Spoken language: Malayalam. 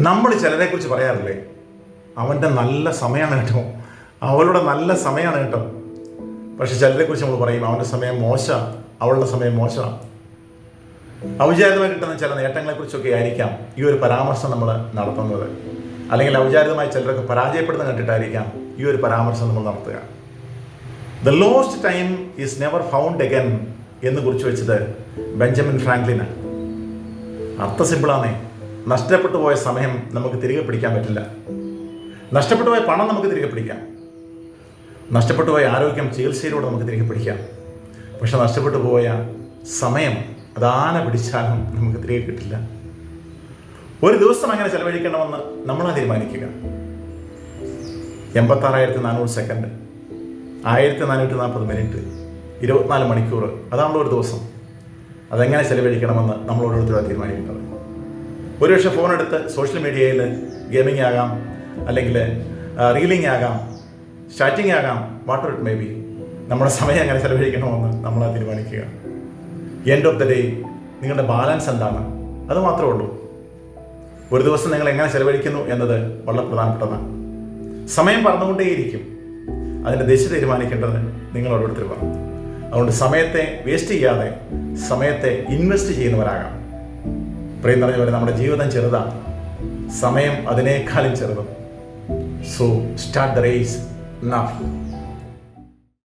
നമ്മൾ ചിലരെക്കുറിച്ച് പറയാറില്ലേ, അവൻ്റെ നല്ല സമയമാണ് കേട്ടോ, അവളുടെ നല്ല സമയമാണ് കേട്ടോ. പക്ഷെ ചിലരെക്കുറിച്ച് നമ്മൾ പറയും, അവൻ്റെ സമയം മോശമാണ്, അവളുടെ സമയം മോശമാണ്. ഔചാരികമായി കിട്ടുന്ന ചില നേട്ടങ്ങളെക്കുറിച്ചൊക്കെ ആയിരിക്കാം ഈ ഒരു പരാമർശം നമ്മൾ നടത്തുന്നത്. അല്ലെങ്കിൽ ഔചാരികമായി ചിലരൊക്കെ പരാജയപ്പെടുന്ന കണ്ടിട്ടായിരിക്കാം ഈ ഒരു പരാമർശം നമ്മൾ നടത്തുക. The lost time is never found again എന്ന് കുറിച്ച് വെച്ചത് ബെഞ്ചമിൻ ഫ്രാങ്ക്ലിനാണ്. അർത്ഥം സിമ്പിളാണേ. നഷ്ടപ്പെട്ടു പോയ സമയം നമുക്ക് തിരികെ പിടിക്കാൻ പറ്റില്ല. നഷ്ടപ്പെട്ടു പോയ പണം നമുക്ക് തിരികെ പിടിക്കാം. നഷ്ടപ്പെട്ടു പോയ ആരോഗ്യം ചികിത്സയിലൂടെ നമുക്ക് തിരികെ പിടിക്കാം. പക്ഷെ നഷ്ടപ്പെട്ടു പോയ സമയം അതാന പിടിച്ചാലും നമുക്ക് തിരികെ കിട്ടില്ല. ഒരു ദിവസം അങ്ങനെ ചെലവഴിക്കണമെന്ന് നമ്മളാ തീരുമാനിക്കുക. 86,400 സെക്കൻഡ്, 1440 മിനിറ്റ്, 24 മണിക്കൂർ, അതാണല്ലോ ഒരു ദിവസം. അതെങ്ങനെ ചെലവഴിക്കണമെന്ന് നമ്മൾ ഓരോരുത്തരും തീരുമാനിക്കുന്നത്. ഒരുപക്ഷെ ഫോൺ എടുത്ത് സോഷ്യൽ മീഡിയയിൽ ഗെയിമിംഗ് ആകാം, അല്ലെങ്കിൽ റീലിംഗ് ആകാം, ചാറ്റിംഗ് ആകാം, വാട്ട് ഇറ്റ് മേ ബി. നമ്മുടെ സമയം എങ്ങനെ ചെലവഴിക്കണമെന്ന് നമ്മളാ തീരുമാനിക്കുക. എൻഡ് ഓഫ് ദ ഡേ നിങ്ങളുടെ ബാലൻസ് എന്താണ്, അത് മാത്രമേ ഉള്ളൂ. ഒരു ദിവസം നിങ്ങൾ എങ്ങനെ ചെലവഴിക്കുന്നു എന്നത് വളരെ പ്രധാനപ്പെട്ടതാണ്. സമയം പറഞ്ഞുകൊണ്ടേയിരിക്കും. അതിൻ്റെ ദിശ തീരുമാനിക്കേണ്ടത് നിങ്ങൾ ഓരോരുത്തരുമാണ്. അതുകൊണ്ട് സമയത്തെ വേസ്റ്റ് ചെയ്യാതെ സമയത്തെ ഇൻവെസ്റ്റ് ചെയ്യുന്നവരാകാം. പ്രിയം നിറഞ്ഞവരെ, നമ്മുടെ ജീവിതം ചെറുതാണ്, സമയം അതിനേക്കാളും ചെറുതും. So start the race now.